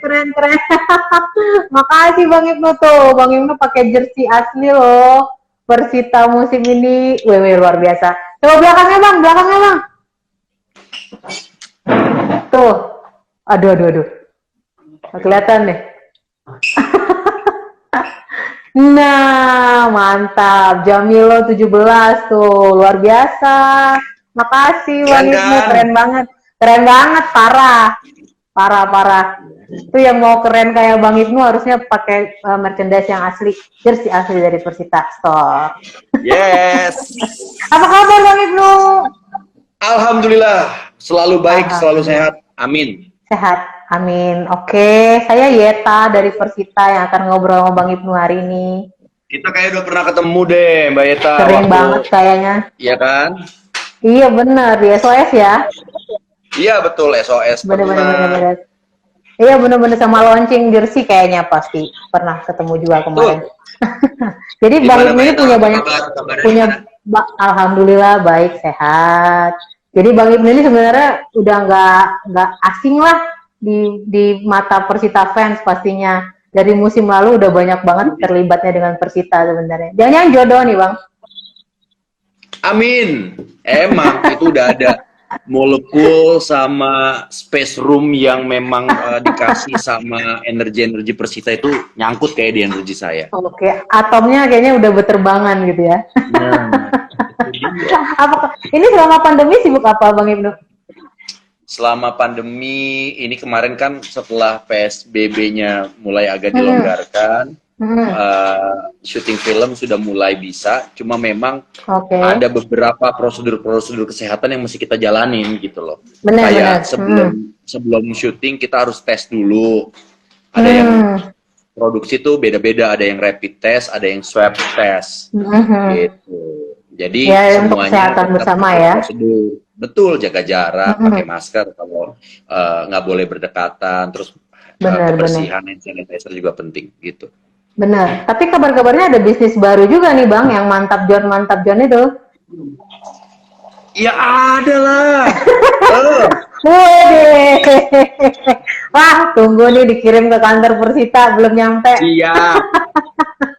keren. Makasih Bang Ibnu tuh. Bang Ibnu pakai jersey asli loh. Persita musim ini. Wih, luar biasa. Coba belakangnya Bang. Tuh. Aduh. Nggak kelihatan deh. Nah, mantap. Jamilo 17 tuh. Luar biasa. Makasih Bang Ibnu. Keren banget. Parah. Itu yang mau keren kayak Bang Ibnu harusnya pakai merchandise yang asli, jersey asli dari Persita Store. Yes. Apa kabar Bang Ibnu? Alhamdulillah, selalu baik, selalu sehat. Amin. Sehat, amin. Oke, saya Yeta dari Persita yang akan ngobrol sama Bang Ibnu hari ini. Kita kayak udah pernah ketemu deh, Mbak Yeta. Sering banget kayaknya. Iya kan? Iya bener, di SOS ya? Iya betul, SOS. Bener. Iya bener-bener sama launching jersey kayaknya pasti pernah ketemu juga kemarin. Jadi Bang Ibnu ini alhamdulillah baik sehat. Jadi Bang Ibnu ini sebenarnya udah nggak asing lah di mata Persita fans pastinya. Dari musim lalu udah banyak banget terlibatnya dengan Persita sebenarnya. Jangan jodoh nih Bang. Amin. Emang itu udah ada molekul sama space room yang memang dikasih sama energi Persita itu nyangkut kayak di energi saya. Oke, atomnya kayaknya udah berterbangan gitu ya. Ini selama pandemi sibuk apa Bang Ibnu? Selama pandemi ini kemarin kan setelah PSBB-nya mulai agak dilonggarkan, syuting film sudah mulai bisa, cuma memang ada beberapa prosedur kesehatan yang mesti kita jalanin gitu loh. Kayak sebelum syuting kita harus tes dulu. Ada yang produksi tuh beda-beda, ada yang rapid test, ada yang swab test, gitu. Jadi ya, semuanya untuk kesehatan bersama ya. Prosedur. Betul, jaga jarak, pakai masker kalau nggak boleh berdekatan, terus kebersihan hand sanitizer juga penting gitu. Benar. Tapi kabar-kabarnya ada bisnis baru juga nih Bang, yang mantap John itu. Ya ada lah. Wah, tunggu nih dikirim ke kantor Persita, belum nyampe. Siap.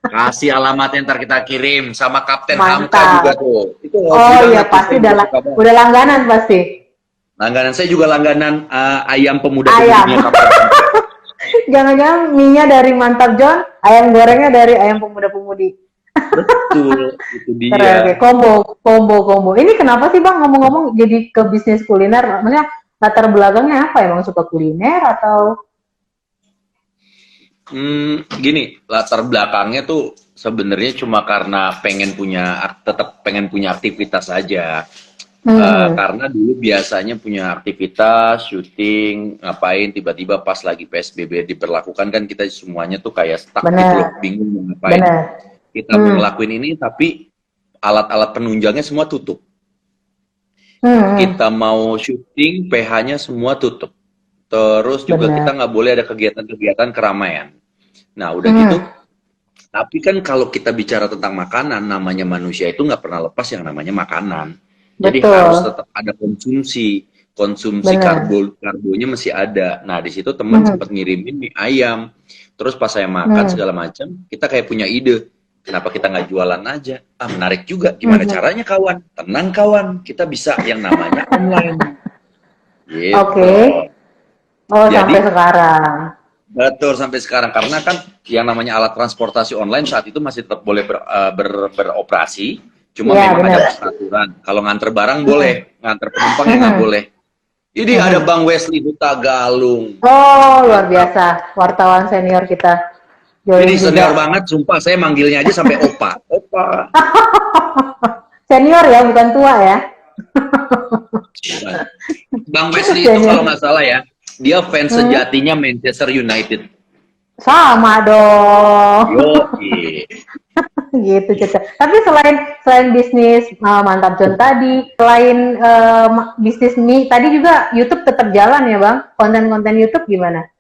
Kasih alamatnya ntar kita kirim sama Kapten Hamka juga tuh. Itu iya pasti udah langganan pasti. Langganan saya juga langganan ayam pemuda ayam. Jangan-jangan mie-nya dari Mantap John, ayam gorengnya dari ayam pemuda-pemudi. Betul, itu dia. Keren, combo. Ini kenapa sih Bang ngomong-ngomong jadi ke bisnis kuliner? Maksudnya latar belakangnya apa? Emang suka kuliner atau? Gini, latar belakangnya tuh sebenarnya cuma karena tetap pengen punya aktivitas aja. Karena dulu biasanya punya aktivitas, syuting, ngapain, tiba-tiba pas lagi PSBB diberlakukan kan kita semuanya tuh kayak stuck gitu loh, bingung mau ngapain. Kita mau ngelakuin ini tapi alat-alat penunjangnya semua tutup. Kita mau syuting, PH-nya semua tutup. Terus juga kita nggak boleh ada kegiatan-kegiatan keramaian. Nah udah gitu, tapi kan kalau kita bicara tentang makanan, namanya manusia itu nggak pernah lepas yang namanya makanan. Jadi harus tetap ada konsumsi karbonya masih ada. Nah di situ teman sempat ngirimin mie ayam, terus pas saya makan segala macam, kita kayak punya ide, kenapa kita nggak jualan aja? Menarik juga, gimana caranya kawan? Tenang kawan, kita bisa yang namanya online. Gitu. Jadi, sampai sekarang. Betul, sampai sekarang. Karena kan yang namanya alat transportasi online saat itu masih tetap boleh beroperasi. Cuma memang ada peraturan. Kalau nganter barang boleh, nganter penumpang nggak boleh. Jadi ada Bang Wesley Huta Galung. Luar biasa. Wartawan senior kita. Jadi senior banget, sumpah. Saya manggilnya aja sampai Opa. Opa. Senior ya, bukan tua ya. Bang Wesley itu kalau nggak salah ya, dia fans sejatinya Manchester United. Sama dong. Yoki. Gitu. Tapi selain bisnis Mantap John tadi, selain bisnis mie tadi juga YouTube tetap jalan ya Bang? Konten-konten YouTube gimana?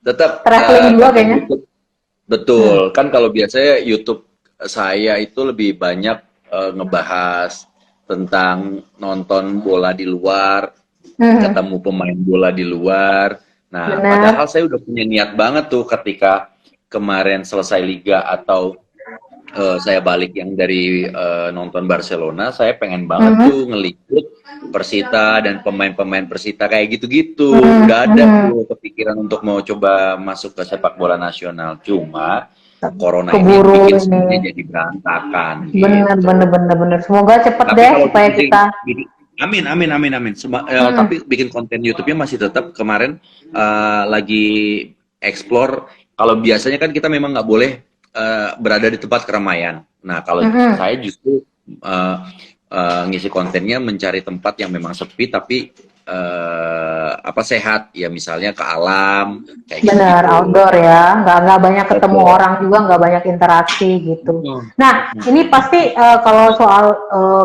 Tetap. Traveling juga kayaknya. YouTube, betul. Kan kalau biasanya YouTube saya itu lebih banyak ngebahas tentang nonton bola di luar, ketemu pemain bola di luar, Nah, padahal benar. saya udah punya niat banget tuh ketika kemarin selesai liga atau saya balik yang dari nonton Barcelona, saya pengen banget Mhm, tuh ngeliput Persita dan pemain-pemain Persita kayak gitu-gitu. mhm, Udah ada mhm. tuh kepikiran untuk mau coba masuk ke sepak bola nasional. Cuma corona ini Keburu bikin ini. semuanya jadi berantakan Bener, bener, gitu. bener, bener. Semoga cepet Tapi deh kalau supaya kita. amin, amin, amin, amin. Mhm, Tapi bikin konten YouTube-nya masih tetap kemarin lagi explore. Kalau biasanya kan kita memang nggak boleh berada di tempat keramaian. Nah, kalau mhm, saya justru ngisi kontennya mencari tempat yang memang sepi tapi apa sehat ya, misalnya ke alam kayak bener, gitu-gitu. outdoor ya. Nggak banyak ketemu Betul. orang juga, nggak banyak interaksi gitu. Mm, Nah, mm, ini mm. pasti kalau soal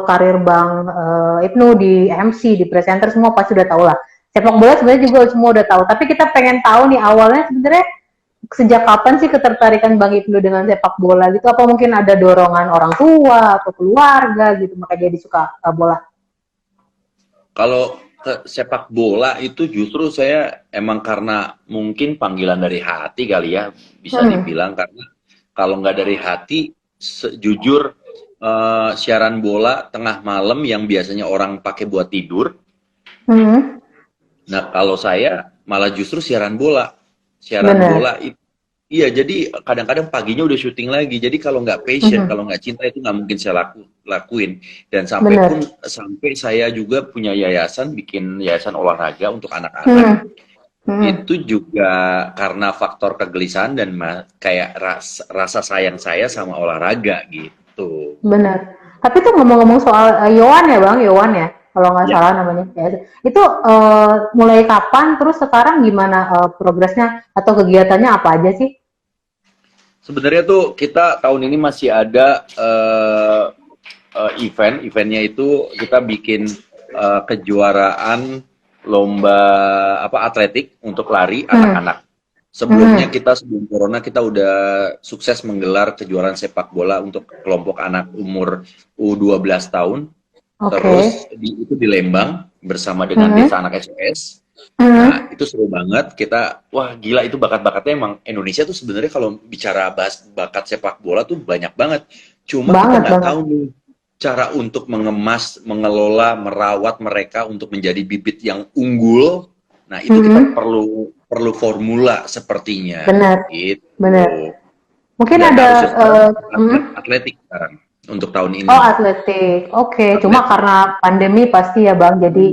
karir Bang Ibnu di MC, di presenter semua pasti udah tahu lah. Sepak bola sebenarnya juga semua udah tahu. Tapi kita pengen tahu nih awalnya sebenarnya sejak kapan sih ketertarikan Bang Ibnu dengan sepak bola gitu? Apa mungkin ada dorongan orang tua atau keluarga gitu makanya jadi suka bola? Kalau ke sepak bola itu justru saya emang karena mungkin panggilan dari hati kali ya, bisa Hmm. dibilang, karena kalau nggak dari hati, jujur siaran bola tengah malam yang biasanya orang pakai buat tidur. Hmm. Nah, kalau saya malah justru siaran bola. Siaran Benar. bola itu, iya, jadi kadang-kadang paginya udah syuting lagi. Jadi kalau nggak passion, Hmm. kalau nggak cinta itu nggak mungkin saya lakuin. Dan Benar. sampai saya juga punya yayasan, bikin yayasan olahraga untuk anak-anak. Hmm. Hmm. Itu juga karena faktor kegelisahan dan kayak rasa sayang saya sama olahraga gitu. Benar. Tapi tuh ngomong-ngomong soal Yowan ya Bang, Yowan ya, kalau nggak Ya. salah namanya. Ya, itu mulai kapan? Terus sekarang gimana progresnya atau kegiatannya apa aja sih? Sebenarnya tuh kita tahun ini masih ada eventnya itu kita bikin kejuaraan lomba apa atletik untuk lari Hmm. anak-anak. Sebelumnya Hmm. kita sebelum corona kita udah sukses menggelar kejuaraan sepak bola untuk kelompok anak umur U12 tahun. Oke. Terus itu di Lembang bersama dengan Hmm. Desa Anak SOS. Nah, Hmm. itu seru banget. Kita, wah gila itu bakat-bakatnya emang Indonesia tuh sebenarnya kalau bicara bahas bakat sepak bola tuh banyak banget. Cuma kita Banget nggak banget. tahu nih cara untuk mengemas, mengelola, merawat mereka untuk menjadi bibit yang unggul. Nah, itu kita Hmm. perlu perlu formula sepertinya. Benar, benar. Gitu. Mungkin Dan ada harusnya sekarang hmm? atletik sekarang untuk tahun Oh, ini. atletik. Oke, cuma Atletik. karena pandemi pasti ya Bang, jadi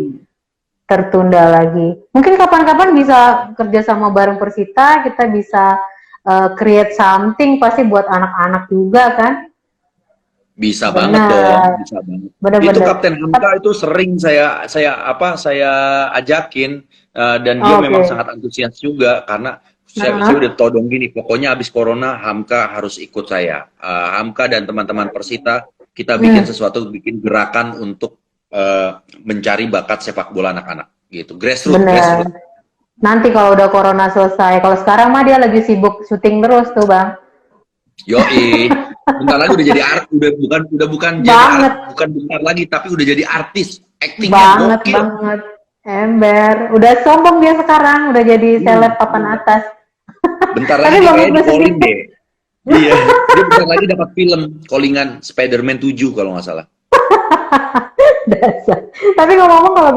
tertunda lagi. Mungkin kapan-kapan bisa kerja sama bareng Persita, kita bisa create something pasti buat anak-anak juga kan? Bisa banget dong, Benar, bisa banget. Itu benar-benar. Kapten Hamka itu sering saya ajakin, dan dia memang Oke. sangat antusias juga karena saya udah Nah, todong gini, pokoknya habis corona Hamka harus ikut saya. Hamka dan teman-teman Persita kita bikin hmm, sesuatu, bikin gerakan untuk mencari bakat sepak bola anak-anak gitu. Grassroots, benar. grassroots. Nanti kalau udah corona selesai, kalau sekarang mah dia lagi sibuk syuting terus tuh Bang. Yoi, bentar lagi udah jadi udah bukan jadi Banget, bukan bentar lagi tapi udah jadi artis. Actingnya banget, gokil. banget. Ember, udah sombong dia sekarang, udah jadi seleb Hmm. papan atas. Bentar lagi Tapi dia Bang kayaknya Ibnu di calling sendiri, deh. Iya, dia bentar lagi dapat film callingan Spider-Man 7 kalau nggak salah. dasar. Tapi ngomong-ngomong kalau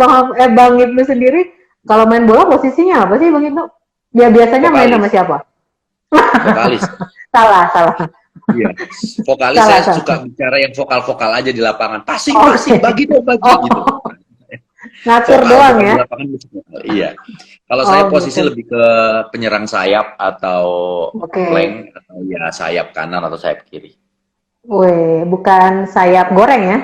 Bang Ibnu sendiri, kalau main bola posisinya apa sih Bang Ibnu? Dia biasanya main sama Vokalis, siapa? vokalis. Salah, salah, Iya. Vokalis salah, saya suka salah. bicara yang vokal-vokal aja di lapangan. Passing, Oke. passing, bagi dong, bagi gitu. Oh, ngatur Vokal, doang vokal ya? di lapangan musik vokal. Iya. Kalau Oh saya posisi gitu. lebih ke penyerang sayap atau Oke. flank atau ya sayap kanan atau sayap kiri. Weh, bukan sayap goreng ya?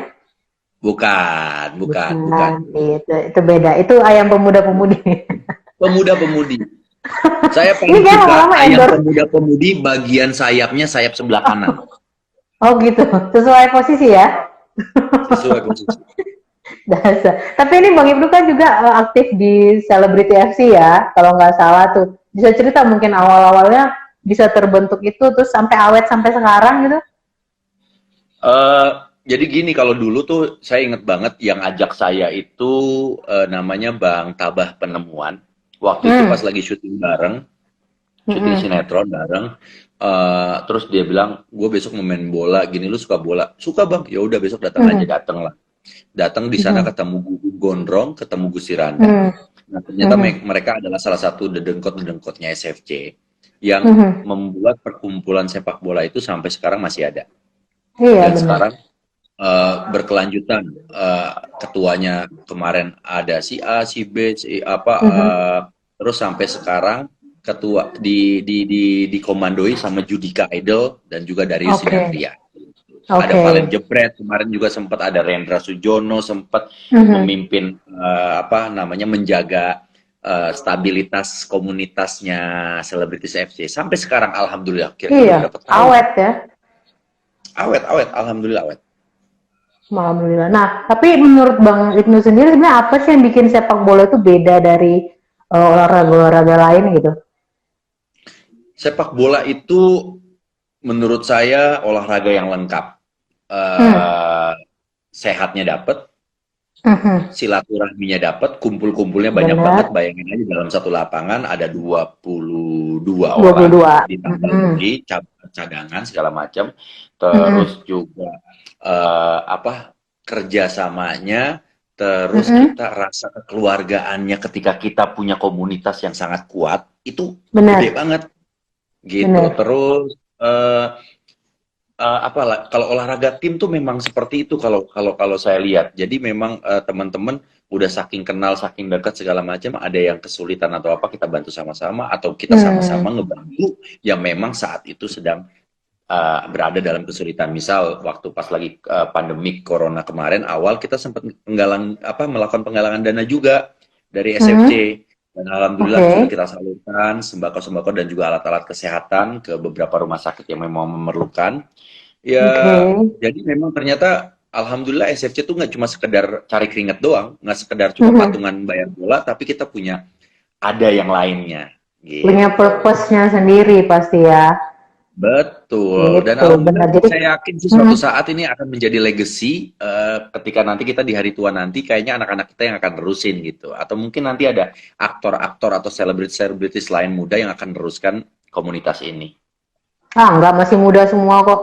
Bukan, bukan, bukan. Bukan. Itu beda. Itu ayam pemuda-pemudi. Pemuda-pemudi. Saya Ini paling kayak suka lama-lama ayam endorse. pemuda-pemudi bagian sayapnya sayap sebelah kanan. Oh gitu. Sesuai posisi ya? Sesuai posisi. Dasar. Tapi ini Bang Ibnu kan juga aktif di Celebrity FC ya, kalau nggak salah tuh. Bisa cerita mungkin awal-awalnya bisa terbentuk itu terus sampai awet sampai sekarang gitu? Eh, jadi gini, kalau dulu tuh saya inget banget yang ajak saya itu namanya Bang Tabah Penemuan. Waktu itu pas lagi syuting bareng, syuting sinetron bareng. Terus dia bilang, gue besok mau main bola, gini lu suka bola? Suka bang, ya udah besok datang aja, datang lah. Datang di sana ketemu Gugu Gondrong, ketemu Gusti Randa. Nah ternyata mereka adalah salah satu dedengkot-dedengkotnya SFC yang membuat perkumpulan sepak bola itu sampai sekarang masih ada. Iya, Dan benar. sekarang berkelanjutan. Ketuanya kemarin ada si A, si B, si apa, terus sampai sekarang ketua dikomandoi sama Judika Idol dan juga Darius Sinatria. Ada Valen Jebret, kemarin juga sempat ada Rendra Sujono, sempat memimpin apa namanya, menjaga stabilitas komunitasnya Selebritis FC sampai sekarang, alhamdulillah. Iya, awet ya. Awet, alhamdulillah awet. Alhamdulillah. Nah, tapi menurut Bang Ibnu sendiri sebenarnya apa sih yang bikin sepak bola itu beda dari olahraga-olahraga lain gitu? Sepak bola itu menurut saya olahraga yang lengkap. Sehatnya dapet, silaturahminya dapet, kumpul-kumpulnya banyak banget. Bayangin aja dalam satu lapangan ada 22 orang, ditambah lagi cadangan segala macam. Terus juga apa, kerjasamanya, terus kita rasa kekeluargaannya ketika kita punya komunitas yang sangat kuat itu gede banget gitu. Terus apa, kalau olahraga tim tuh memang seperti itu kalau saya lihat. Jadi memang teman-teman udah saking kenal, saking dekat segala macam, ada yang kesulitan atau apa kita bantu sama-sama, atau kita sama-sama ngebantu yang memang saat itu sedang berada dalam kesulitan. Misal waktu pas lagi pandemik corona kemarin awal, kita sempat melakukan penggalangan dana juga dari SFC. Dan alhamdulillah sudah kita salurkan sembako-sembako dan juga alat-alat kesehatan ke beberapa rumah sakit yang memang memerlukan. Ya, jadi memang ternyata alhamdulillah SFC tuh nggak cuma sekedar cari keringat doang, nggak sekedar cuma patungan bayar bola, tapi kita punya ada yang lainnya. Gitu. Punya purpose-nya sendiri pasti ya. Betul. Dan alhamdulillah saya yakin sih suatu saat ini akan menjadi legacy ketika nanti kita di hari tua nanti, kayaknya anak-anak kita yang akan nerusin gitu. Atau mungkin nanti ada aktor-aktor atau selebritis lain muda yang akan meneruskan komunitas ini. Enggak, masih muda semua kok.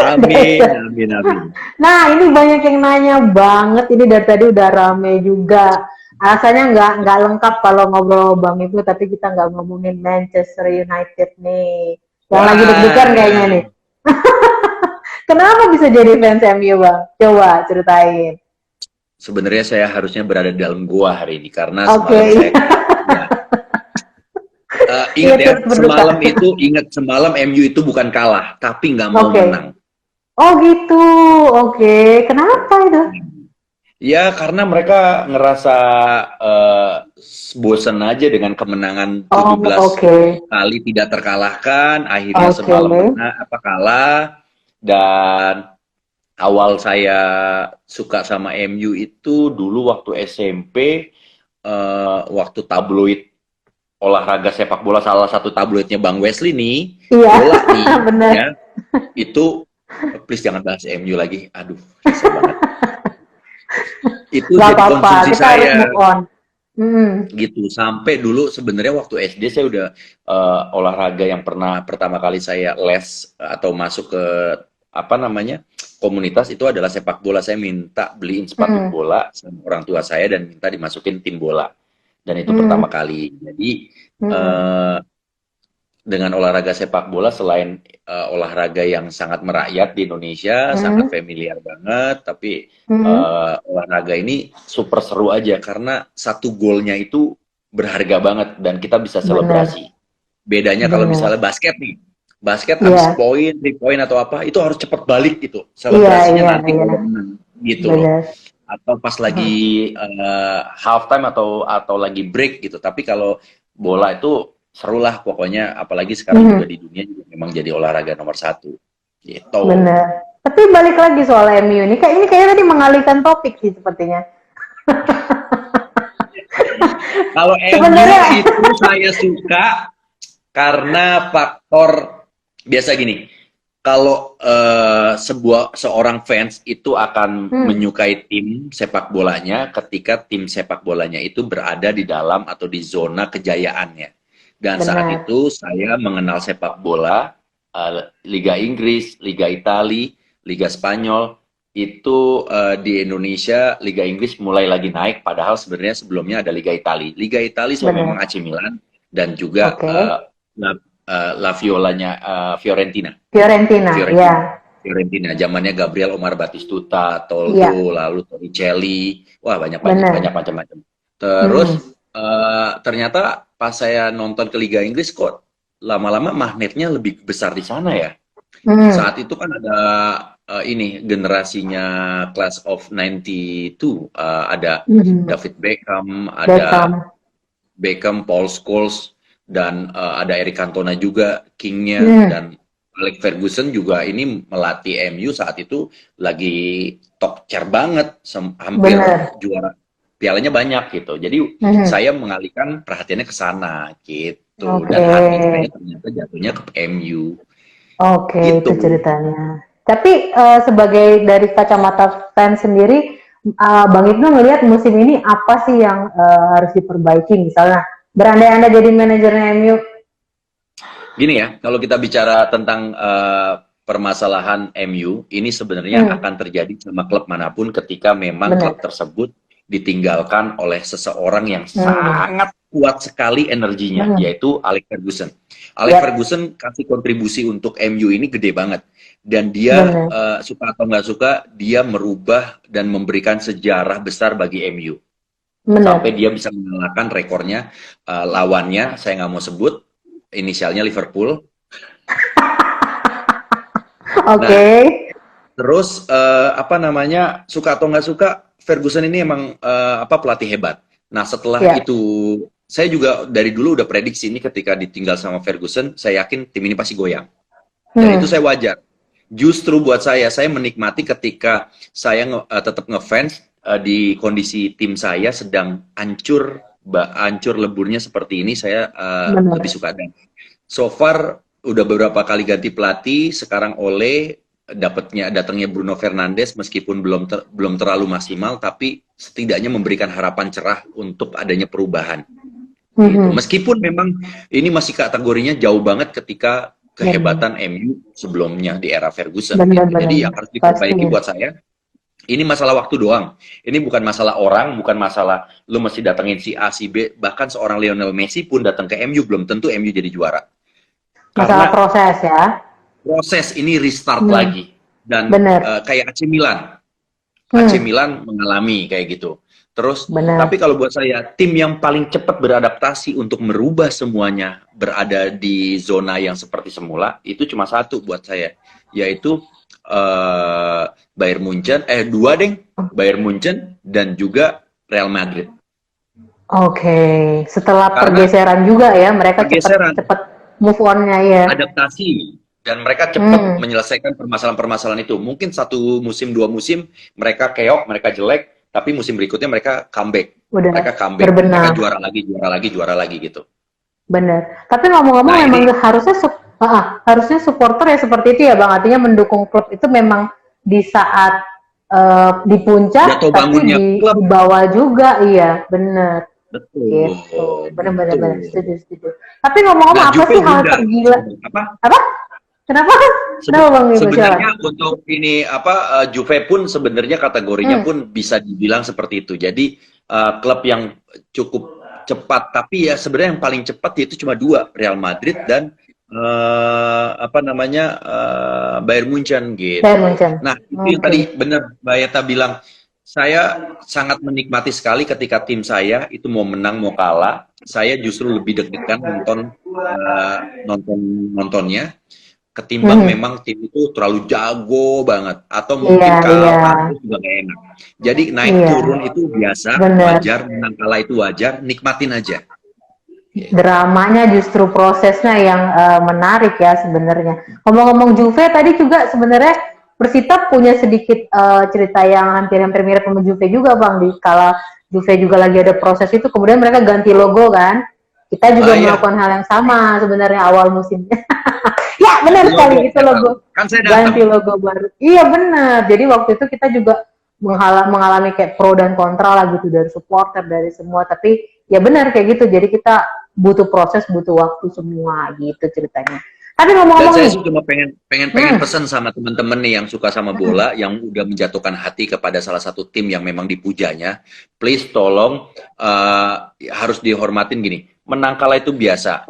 Amin. Nah, ini banyak yang nanya banget. Ini dari tadi udah rame juga. Alasannya nggak lengkap kalau ngobrol Bang Ibnu, tapi kita nggak ngomongin Manchester United nih. Yang lagi deg-degan kayaknya nih. Kenapa bisa jadi fans MU, Bang? Coba ceritain. Sebenarnya saya harusnya berada di dalam gua hari ini karena semalam semalam MU itu bukan kalah, tapi nggak mau menang. Oh gitu, Kenapa itu? Ya karena mereka ngerasa bosen aja dengan kemenangan 17 kali tidak terkalahkan, akhirnya semalam kalah. Dan awal saya suka sama MU itu dulu waktu SMP, waktu tabloid olahraga sepak bola, salah satu tabloidnya Bang Wesley nih, bola nih, ya, itu please jangan bahas MU lagi, aduh, susah banget. Itu jadi konsumsi saya gitu. Sampai dulu sebenarnya waktu SD saya udah olahraga yang pertama kali saya les atau masuk ke apa namanya komunitas itu adalah sepak bola. Saya minta beliin sepatu bola sama orang tua saya dan minta dimasukin tim bola, dan itu pertama kali. Jadi dengan olahraga sepak bola, selain olahraga yang sangat merakyat di Indonesia, sangat familiar banget, tapi olahraga ini super seru aja karena satu golnya itu berharga banget dan kita bisa selebrasi. Bedanya kalau misalnya basket nih, basket habis poin, 3 poin atau apa, itu harus cepat balik gitu, selebrasinya nanti kalau menang gitu loh. Atau pas lagi halftime atau lagi break gitu. Tapi kalau bola itu seru lah pokoknya, apalagi sekarang juga di dunia juga memang jadi olahraga nomor 1 gitu. Bener. Tapi balik lagi soal MU ini kayaknya tadi mengalihkan topik sih sepertinya. Kalau MU itu saya suka karena faktor biasa gini. kalau seorang fans itu akan menyukai tim sepak bolanya ketika tim sepak bolanya itu berada di dalam atau di zona kejayaannya. Dan saat Benar. itu saya mengenal sepak bola, Liga Inggris, Liga Italia, Liga Spanyol, itu di Indonesia Liga Inggris mulai lagi naik, padahal sebenarnya sebelumnya ada Liga Italia. Liga Italia memang AC Milan dan juga La Violanya Fiorentina. Fiorentina, ya. Fiorentina, zamannya Gabriel Omar Batistuta, Toldo, lalu Torricelli, wah banyak macam-macam. Terus ternyata pas saya nonton ke Liga Inggris kok lama-lama magnetnya lebih besar di sana ya. Saat itu kan ada ini generasinya Class of 92, ada David Beckham, ada Beckham, Paul Scholes, dan ada Eric Cantona juga Kingnya, dan Alex Ferguson juga ini melatih MU saat itu lagi top chair banget, hampir juara, pialanya banyak gitu. Jadi saya mengalihkan perhatiannya ke sana gitu, dan hati saya ternyata jatuhnya ke MU. Gitu. Itu ceritanya. Tapi sebagai dari kacamata fans sendiri, Bang Ibnu ngelihat musim ini apa sih yang harus diperbaiki? Misalnya berandai-andai jadi manajernya MU. Gini ya, kalau kita bicara tentang permasalahan MU, ini sebenarnya akan terjadi sama klub manapun ketika memang klub tersebut ditinggalkan oleh seseorang yang sangat kuat sekali energinya, yaitu Alex Ferguson. Alex Ferguson kasih kontribusi untuk MU ini gede banget. Dan dia suka atau nggak suka, dia merubah dan memberikan sejarah besar bagi MU. Sampai dia bisa mengalahkan rekornya lawannya, saya nggak mau sebut, inisialnya Liverpool. Terus apa namanya, suka atau nggak suka, Ferguson ini emang pelatih hebat. Nah setelah itu, saya juga dari dulu udah prediksi ini ketika ditinggal sama Ferguson, saya yakin tim ini pasti goyang. Dan itu saya wajar. Justru buat saya menikmati ketika saya tetap ngefans di kondisi tim saya sedang hancur leburnya seperti ini, saya lebih suka. Dan so far udah beberapa kali ganti pelatih, sekarang datangnya Bruno Fernandes, meskipun belum terlalu maksimal, tapi setidaknya memberikan harapan cerah untuk adanya perubahan. Gitu. Meskipun memang ini masih kategorinya jauh banget ketika kehebatan MU sebelumnya di era Ferguson. Jadi yang harus diperbaiki buat saya, ini masalah waktu doang. Ini bukan masalah orang, bukan masalah lu mesti datengin si A, si B. Bahkan seorang Lionel Messi pun datang ke MU, belum tentu MU jadi juara. Masalah proses ya. Proses ini restart lagi. Dan kayak AC Milan. AC Milan mengalami kayak gitu. Terus, tapi kalau buat saya, tim yang paling cepat beradaptasi untuk merubah semuanya berada di zona yang seperti semula, itu cuma satu buat saya, yaitu Bayern Munchen, Bayern Munchen dan juga Real Madrid. Setelah pergeseran juga ya, mereka cepat move on-nya ya. Adaptasi. Dan mereka cepat menyelesaikan permasalahan-permasalahan itu. Mungkin 1 musim, 2 musim, mereka keok, mereka jelek, tapi musim berikutnya mereka comeback. Mereka juara lagi gitu. Bener. Tapi ngomong-ngomong memang harusnya supporter ya seperti itu ya Bang. Artinya mendukung klub itu memang di saat di puncak, tapi di bawah juga, iya, bener. Betul. Gitu. Bener. Setuju. Tapi ngomong-ngomong apa sih hal tergila? Apa? Kenapa Bang? Sebenarnya untuk ini Juve pun sebenarnya kategorinya pun bisa dibilang seperti itu. Jadi klub yang cukup cepat, tapi ya sebenarnya yang paling cepat yaitu cuma 2, Real Madrid dan Bayern Munchen gitu. Nah, itu yang tadi benar Mbak Yeta bilang. Saya sangat menikmati sekali ketika tim saya itu mau menang mau kalah. Saya justru lebih deg-degan nontonnya ketimbang memang tim itu terlalu jago banget atau mungkin kalah juga gak enak. Jadi naik turun itu biasa, wajar, menang kalah itu wajar, nikmatin aja. Dramanya justru prosesnya yang menarik ya sebenarnya. Ngomong-ngomong Juve tadi juga sebenarnya Persita punya sedikit cerita yang hampir-hampir mirip sama Juve juga Bang, di kala Juve juga lagi ada proses itu, kemudian mereka ganti logo kan, Kita juga Iya. melakukan hal yang sama sebenarnya awal musimnya. Ya benar sekali, itu logo Kan saya ganti datang. logo baru. Iya benar. Jadi waktu itu kita juga mengalami kayak pro dan kontra lah gitu dari supporter dari semua. Tapi ya benar kayak gitu. Jadi kita butuh proses, butuh waktu semua gitu ceritanya. Tapi Dan ngomong-ngomong saya nih, sih cuma pengen pesan sama teman-teman nih yang suka sama bola, yang udah menjatuhkan hati kepada salah satu tim yang memang dipujanya. Please tolong harus dihormatin gini. Menang kalah itu biasa.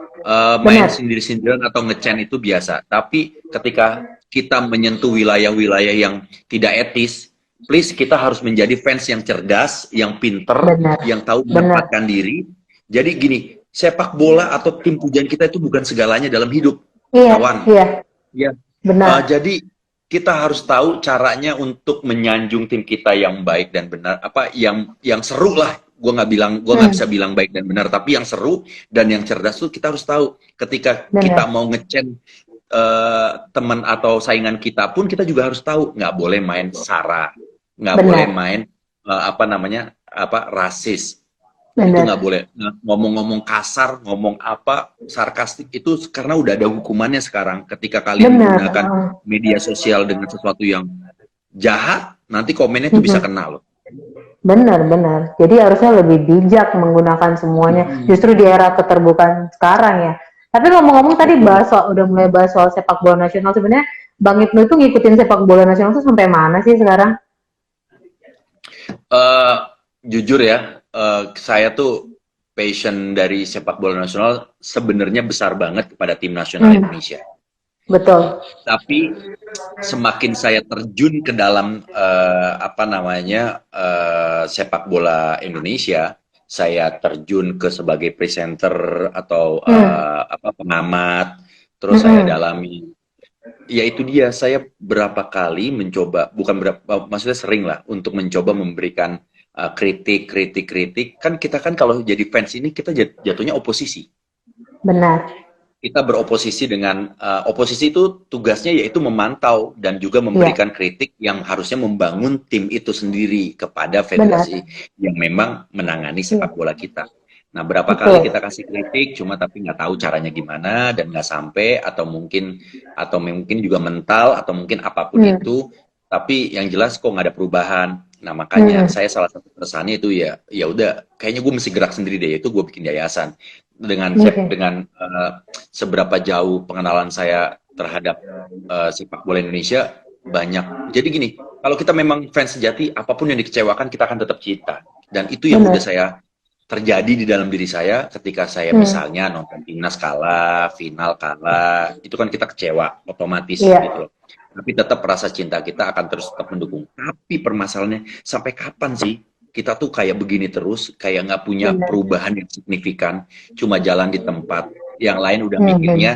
Main benar, sindir-sindiran atau ngecen itu biasa. Tapi ketika kita menyentuh wilayah-wilayah yang tidak etis, please kita harus menjadi fans yang cerdas, yang pinter, benar, yang tahu benar. menempatkan diri. Jadi gini, sepak bola atau tim pujian kita itu bukan segalanya dalam hidup. Iya, Kawan, iya, ya. benar. Jadi kita harus tahu caranya untuk menyanjung tim kita yang baik dan benar, apa yang seru lah. Gue nggak bisa bilang baik dan benar, tapi yang seru dan yang cerdas tuh kita harus tahu. Ketika kita Benar, mau ngecen teman atau saingan kita pun kita juga harus tahu nggak boleh main sara, nggak boleh benar, main rasis, itu benar, nggak boleh. Nah, ngomong-ngomong kasar, ngomong apa sarkastik itu karena udah ada hukumannya sekarang. Ketika kalian benar. menggunakan media sosial dengan sesuatu yang jahat, nanti komennya itu bisa kena loh. Benar, benar. Jadi harusnya lebih bijak menggunakan semuanya. Justru di era keterbukaan sekarang ya. Tapi ngomong-ngomong tadi udah mulai bahas soal sepak bola nasional. Sebenarnya Bang Ibnu itu ngikutin sepak bola nasional tuh sampai mana sih sekarang? Jujur ya, saya tuh passion dari sepak bola nasional sebenarnya besar banget kepada tim nasional Indonesia. Betul. Tapi semakin saya terjun ke dalam sepak bola Indonesia, saya terjun ke sebagai presenter atau pengamat, terus saya dalami. Ya itu dia, saya berapa kali mencoba, maksudnya sering lah untuk mencoba memberikan kritik. Kan kita kan kalau jadi fans ini kita jatuhnya oposisi. Benar. Kita beroposisi dengan oposisi itu tugasnya yaitu memantau dan juga memberikan kritik yang harusnya membangun tim itu sendiri kepada federasi yang memang menangani sepak bola kita. Nah, berapa kali kita kasih kritik cuma tapi nggak tahu caranya gimana dan nggak sampai atau mungkin juga mental atau mungkin apapun itu, tapi yang jelas kok nggak ada perubahan. Nah, makanya saya salah satu keresahannya itu ya udah kayaknya gue mesti gerak sendiri deh, itu gue bikin yayasan. Dengan seberapa jauh pengenalan saya terhadap sepak bola Indonesia banyak. Jadi gini, kalau kita memang fans sejati, apapun yang dikecewakan kita akan tetap cinta. Dan itu yang udah saya terjadi di dalam diri saya ketika saya misalnya nonton timnas kalah, final kalah, itu kan kita kecewa otomatis gitu loh. Tapi tetap rasa cinta kita akan terus tetap mendukung. Tapi permasalahannya sampai kapan sih kita tuh kayak begini terus, kayak nggak punya perubahan yang signifikan, cuma jalan di tempat. Yang lain udah mikirnya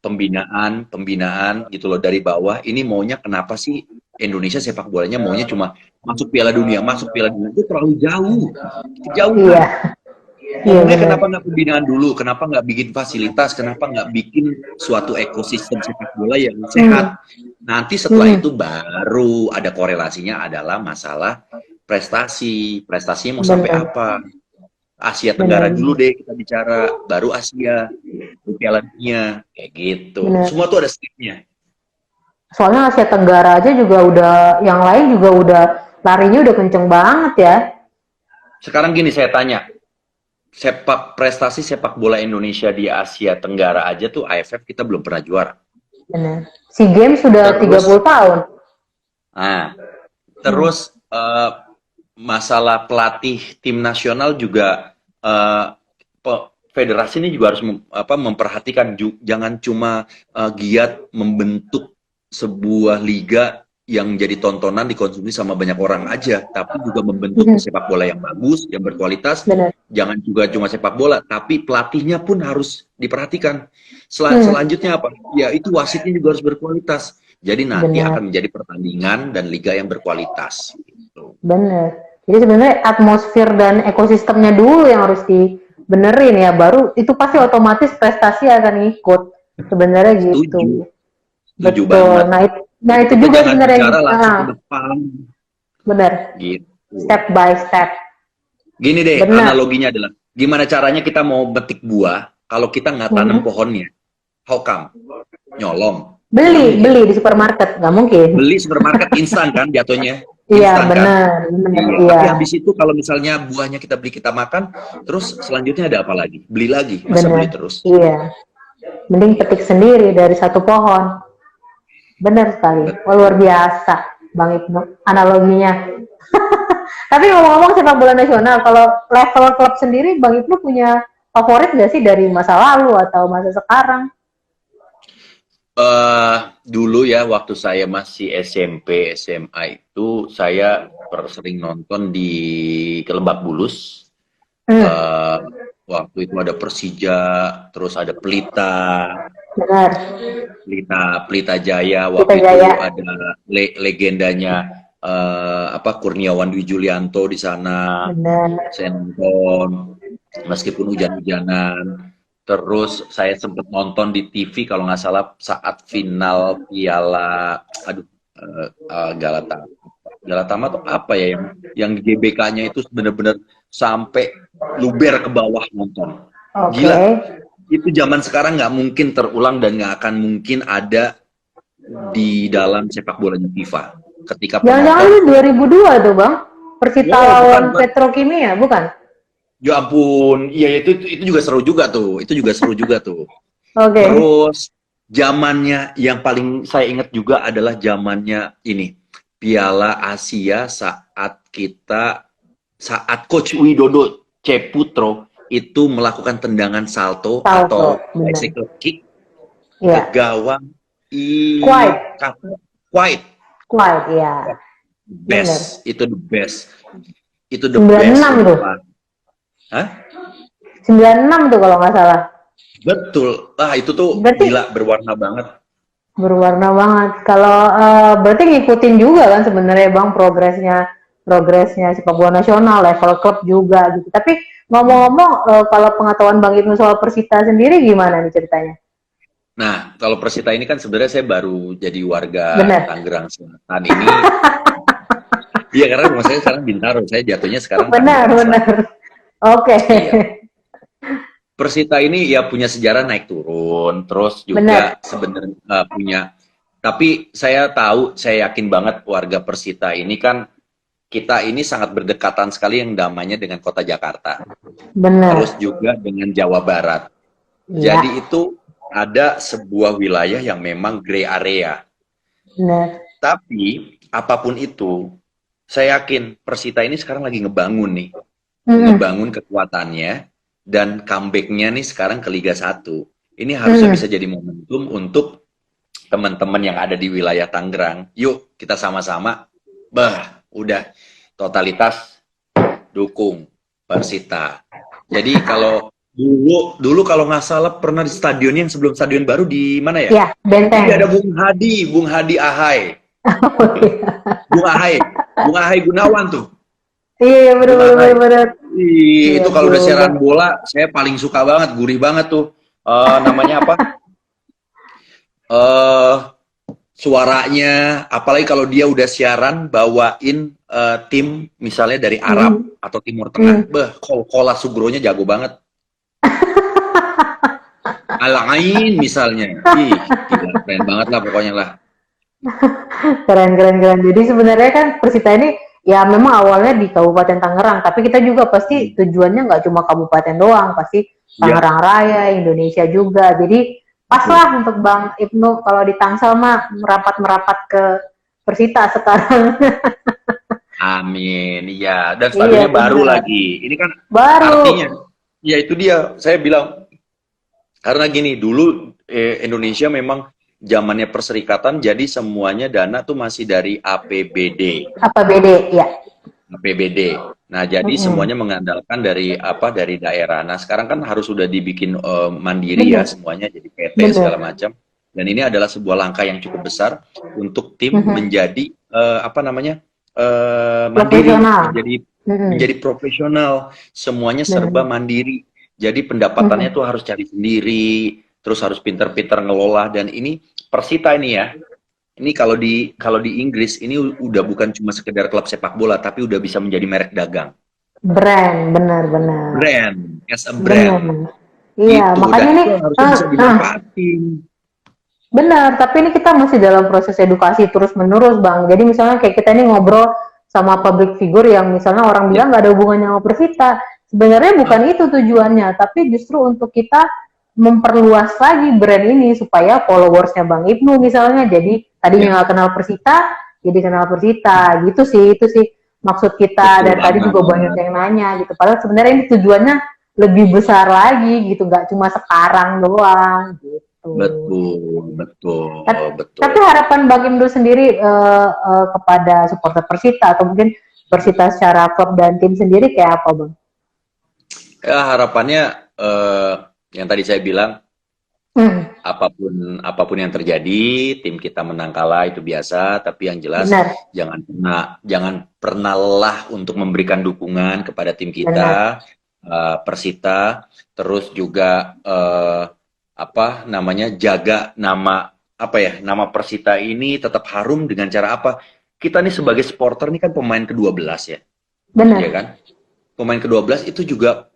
pembinaan gitu loh dari bawah. Ini maunya kenapa sih Indonesia sepak bolanya maunya cuma masuk Piala Dunia itu terlalu jauh. Ngomongnya kenapa nggak pembinaan dulu, kenapa nggak bikin fasilitas, kenapa nggak bikin suatu ekosistem sepak bola yang sehat. Nanti setelah itu baru ada korelasinya adalah masalah prestasinya mau sampai apa. Asia Tenggara dulu deh kita bicara, baru Asia, Piala Dunia, kayak gitu. Semua tuh ada stepnya. Soalnya Asia Tenggara aja juga udah, yang lain juga udah larinya udah kenceng banget ya. Sekarang gini saya tanya, prestasi sepak bola Indonesia di Asia Tenggara aja tuh AFF kita belum pernah juara. Benar. SEA Games sudah 30 tahun. Nah, terus masalah pelatih tim nasional juga federasi ini juga harus memperhatikan, jangan cuma giat membentuk sebuah liga yang jadi tontonan dikonsumsi sama banyak orang aja, tapi juga membentuk sepak bola yang bagus, yang berkualitas. Jangan juga cuma sepak bola, tapi pelatihnya pun harus diperhatikan. Selanjutnya apa? Ya itu wasitnya juga harus berkualitas. Jadi nanti akan menjadi pertandingan dan liga yang berkualitas. Bener. Jadi sebenarnya atmosfer dan ekosistemnya dulu yang harus dibenerin ya, baru itu pasti otomatis prestasi akan ikut. Sebenarnya gitu. Setuju banget. Nah itu juga sebenarnya. Langsung ke depan. Bener. Gitu. Step by step. Gini deh, analoginya adalah Gimana caranya kita mau betik buah kalau kita nggak tanam pohonnya? How come? Nyolong. Beli di supermarket, nggak mungkin. Beli supermarket instan kan jatuhnya? Iya, Instan kan? benar, Iya. iya. Tapi habis itu kalau misalnya buahnya kita beli kita makan, terus selanjutnya ada apa lagi? Beli lagi, masa Benar, beli terus? iya. Mending petik sendiri dari satu pohon. Benar sekali. Oh, luar biasa, Bang Ibnu, analoginya. Tapi ngomong-ngomong sepak bola nasional, kalau level klub sendiri, Bang Ibnu punya favorit nggak sih dari masa lalu atau masa sekarang? Dulu ya waktu saya masih SMP, SMA itu saya sering nonton di Lebak Bulus. Waktu itu ada Persija, terus ada Pelita, Benar. Pelita Jaya. Pelita Waktu itu Jaya. ada legendanya Kurniawan Dwi Julianto di sana. Benar. Saya nonton meskipun hujan-hujanan. Terus saya sempat nonton di TV kalau nggak salah saat final Piala Galatama atau apa ya yang GBK-nya itu benar-benar sampai luber ke bawah nonton. Oke. Gila. Itu zaman sekarang nggak mungkin terulang dan nggak akan mungkin ada di dalam sepak bolanya FIFA. Ketika Jangan-jangan itu 2002 tuh, Bang? Persita lawan Petrokimia, bukan? Ya ampun, iya itu juga seru juga tuh. Itu juga seru juga tuh. Oke. Terus zamannya yang paling saya ingat juga adalah zamannya ini Piala Asia saat Coach Widodo Ceputro itu melakukan tendangan salto atau bicycle kick ke gawang Quite, ya. Best, itu the best. Itu the 96 best. Tuh. Hah? 96 tuh kalau nggak salah. Betul. Itu tuh berarti, gila, berwarna banget. Berwarna banget. Kalau berarti ngikutin juga kan sebenarnya Bang progresnya sepak bola nasional, level klub juga gitu. Tapi ngomong-ngomong kalau pengetahuan Bang Ibnu soal Persita sendiri gimana nih ceritanya? Nah, kalau Persita ini kan sebenarnya saya baru jadi warga Tangerang Selatan ini. Iya, karena rumah saya sekarang Bintaro, saya jatuhnya sekarang benar. Oke. Iya. Persita ini ya punya sejarah naik turun, terus juga sebenarnya punya. Tapi saya yakin banget warga Persita ini kan kita ini sangat berdekatan sekali yang namanya dengan kota Jakarta. Benar. Terus juga dengan Jawa Barat. Ya. Jadi itu ada sebuah wilayah yang memang gray area. Benar. Tapi apapun itu, saya yakin Persita ini sekarang lagi ngebangun nih. Ngebangun kekuatannya dan comeback-nya nih sekarang ke Liga 1. Ini harusnya bisa jadi momentum untuk teman-teman yang ada di wilayah Tangerang. Yuk kita sama-sama udah totalitas dukung Persita. Jadi kalau dulu kalau nggak salah pernah di stadion yang sebelum stadion baru di mana ya? Iya, Benteng. Jadi ada Bung Hadi Ahai. Bung Ahai Gunawan tuh. Iya, benar. Itu kalau udah siaran bola, saya paling suka banget, gurih banget tuh. Namanya apa? Suaranya, apalagi kalau dia udah siaran bawain tim misalnya dari Arab atau Timur Tengah, Kola Sugronya jago banget. Alain misalnya, gila, keren banget lah pokoknya lah. Keren. Jadi sebenarnya kan Persita ini ya memang awalnya di Kabupaten Tangerang, tapi kita juga pasti tujuannya nggak cuma kabupaten doang, pasti Tangerang Raya, Indonesia juga. Jadi pas lah untuk Bang Ibnu kalau di Tangsel mah merapat ke Persita sekarang. Amin, iya. Dan stadionnya baru lagi. Ini kan baru. Artinya, ya itu dia. Saya bilang karena gini, dulu Indonesia memang zamannya perserikatan, jadi semuanya dana tuh masih dari APBD. Ya. APBD. Nah, jadi semuanya mengandalkan dari daerah. Nah, sekarang kan harus sudah dibikin mandiri ya semuanya, jadi PT segala macam. Dan ini adalah sebuah langkah yang cukup besar untuk tim menjadi mandiri, menjadi profesional. Semuanya serba mandiri. Jadi pendapatannya tuh harus cari sendiri, terus harus pinter-pinter ngelola. Dan ini Persita ini ya, ini kalau di Inggris ini udah bukan cuma sekedar klub sepak bola, tapi udah bisa menjadi merek dagang. Brand, benar-benar. Brand, as a brand. Benar. Iya, Gitu, dan makanya nih, itu harusnya bisa dimanfaatin. benar, tapi ini kita masih dalam proses edukasi terus-menerus, Bang. Jadi misalnya kayak kita ini ngobrol sama public figure yang misalnya orang Ya. bilang nggak ada hubungannya sama Persita. Sebenarnya bukan itu tujuannya, tapi justru untuk kita memperluas lagi brand ini supaya followersnya Bang Ibnu misalnya jadi tadinya Ya, nggak kenal Persita, jadi kenal Persita. Gitu sih, itu sih maksud kita. betul Dan tadi juga banyak banget. yang nanya gitu. Padahal sebenarnya ini tujuannya lebih besar lagi gitu, nggak cuma sekarang doang gitu. Betul, betul, Tapi, betul. tapi harapan Bang Imdo sendiri kepada supporter Persita atau mungkin Persita secara klub dan tim sendiri kayak apa, Bang? Ya, harapannya yang tadi saya bilang, Hmm, apapun yang terjadi, tim kita menang kalah itu biasa, tapi yang jelas benar, jangan pernah lelah untuk memberikan dukungan kepada tim benar. kita, Persita, terus juga apa namanya, jaga nama Persita ini tetap harum dengan cara apa? Kita nih sebagai supporter nih kan pemain ke-12 ya, Benar, ya kan? Pemain ke-12 itu juga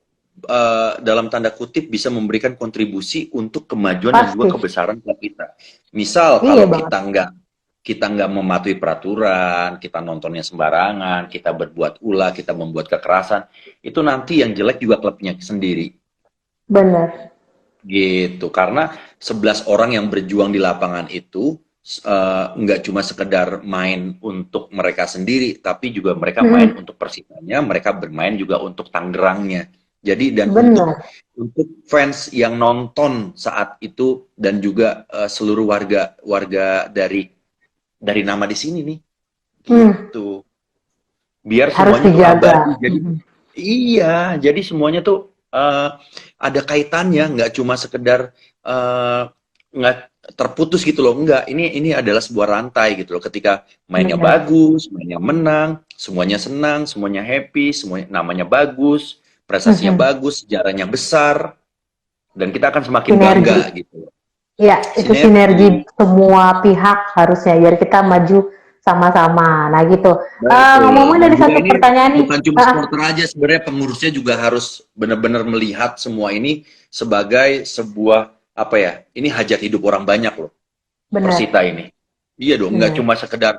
dalam tanda kutip bisa memberikan kontribusi untuk kemajuan dan pasti. juga kebesaran klub kita. Misal Iya kalau banget. kita nggak mematuhi peraturan, kita nontonnya sembarangan, kita berbuat ulah, kita membuat kekerasan, itu nanti yang jelek juga klubnya sendiri. Benar. Gitu. Karena 11 orang yang berjuang di lapangan itu nggak cuma sekedar main untuk mereka sendiri, tapi juga mereka main Hmm, untuk Persitanya, mereka bermain juga untuk Tangerangnya. Jadi dan untuk benar. fans yang nonton saat itu dan juga seluruh warga dari nama di sini nih, Hmm, gitu. Biar harus semuanya tuh abadi. dijaga. Jadi iya, jadi semuanya tuh ada kaitannya, nggak cuma sekedar nggak terputus gitu loh, enggak. Ini adalah sebuah rantai gitu loh. Ketika mainnya Benar. bagus, mainnya menang, semuanya senang, semuanya happy, semuanya namanya bagus, prestasinya Hmm, bagus, sejarahnya besar, dan kita akan semakin sinergi. bangga gitu. Ya, itu sinergi Sinergi, semua pihak harusnya biar kita maju sama-sama. Nah, gitu. betul. Ngomong Dan dari juga satu ini pertanyaan nih. bukan cuma supporter aja, sebenarnya pengurusnya juga harus benar-benar melihat semua ini sebagai sebuah apa ya? Ini hajat hidup orang banyak loh, Benar, Persita ini. Iya dong, nggak benar. cuma sekedar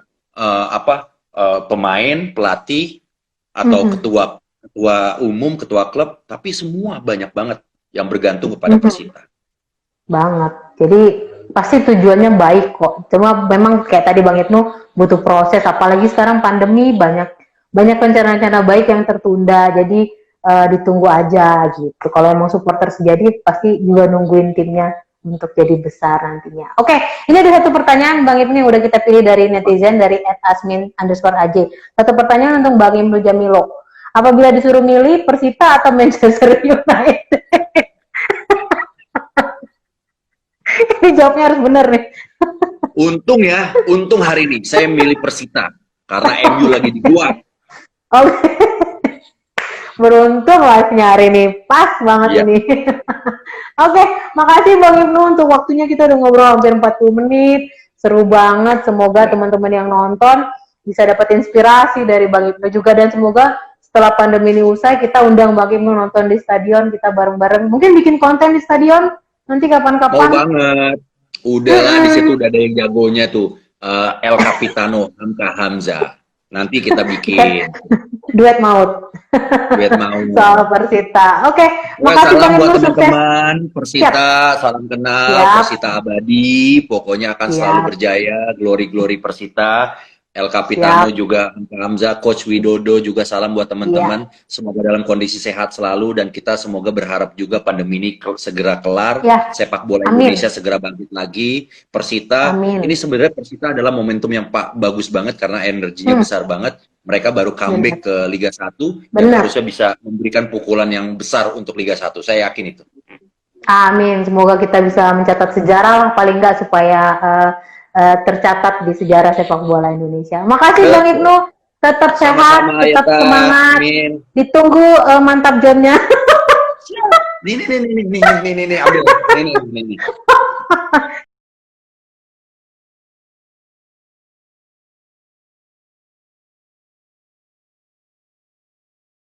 pemain, pelatih atau Mhm, ketua ketua umum, ketua klub, tapi semua banyak banget yang bergantung kepada mhm, Persita. banget. Jadi pasti tujuannya baik kok. Cuma memang kayak tadi Bang Ibnu butuh proses. Apalagi sekarang pandemi banyak banyak rencana-rencana baik yang tertunda. Jadi ditunggu aja gitu. Kalau emang supporter sejati pasti juga nungguin timnya untuk jadi besar nantinya. Oke, ini ada satu pertanyaan Bang Ibnu yang udah kita pilih dari netizen dari @asmin_aj. Satu pertanyaan untuk Bang Ibnu Jamilo. Apabila disuruh milih Persita atau Manchester United? Ini jawabnya harus bener nih. Untung hari ini saya milih Persita karena MU lagi dibuat. Oke, beruntung live-nya hari ini. Pas banget Iya. ini. Oke, makasih Bang Ibnu untuk waktunya kita udah ngobrol hampir 40 menit. Seru banget. Semoga Ya. teman-teman yang nonton bisa dapat inspirasi dari Bang Ibnu juga dan semoga setelah pandemi ini usai kita undang Bang Ibnu nonton di stadion kita bareng-bareng. Mungkin bikin konten di stadion nanti Mau kapan-kapan. banget. Udahlah di situ Mm-mm. udah ada yang jagonya tuh. El Capitano Hamka Hamza. Nanti kita Kita bikin duet maut duet mau. soal Persita. Oke, Ya, makasih salam Bang buat Ibnu sukses. teman-teman Siap, Persita, salam kenal siap, Persita abadi, pokoknya akan selalu siap, berjaya, glory-glory Persita. El Capitano siap. juga, Hamza, Coach Widodo juga salam buat Iya, teman-teman. Semoga dalam kondisi sehat selalu dan kita semoga berharap juga pandemi ini segera kelar, ya. sepak bola Amin, Indonesia segera bangkit lagi. Persita, ini amin. sebenarnya Persita adalah momentum yang bagus banget karena energinya Hmm, besar banget. Mereka baru benar, comeback ke Liga 1 dan benar. harusnya bisa memberikan pukulan yang besar untuk Liga 1. Saya yakin itu. Amin. Semoga kita bisa mencatat sejarah lah paling nggak supaya tercatat di sejarah sepak bola Indonesia. Makasih Bang Betul. Ibnu. Tetap sehat, Sama-sama tetap Ayata. semangat. Amin. Ditunggu mantap jamnya. Siap. Nih, ambil. Nih.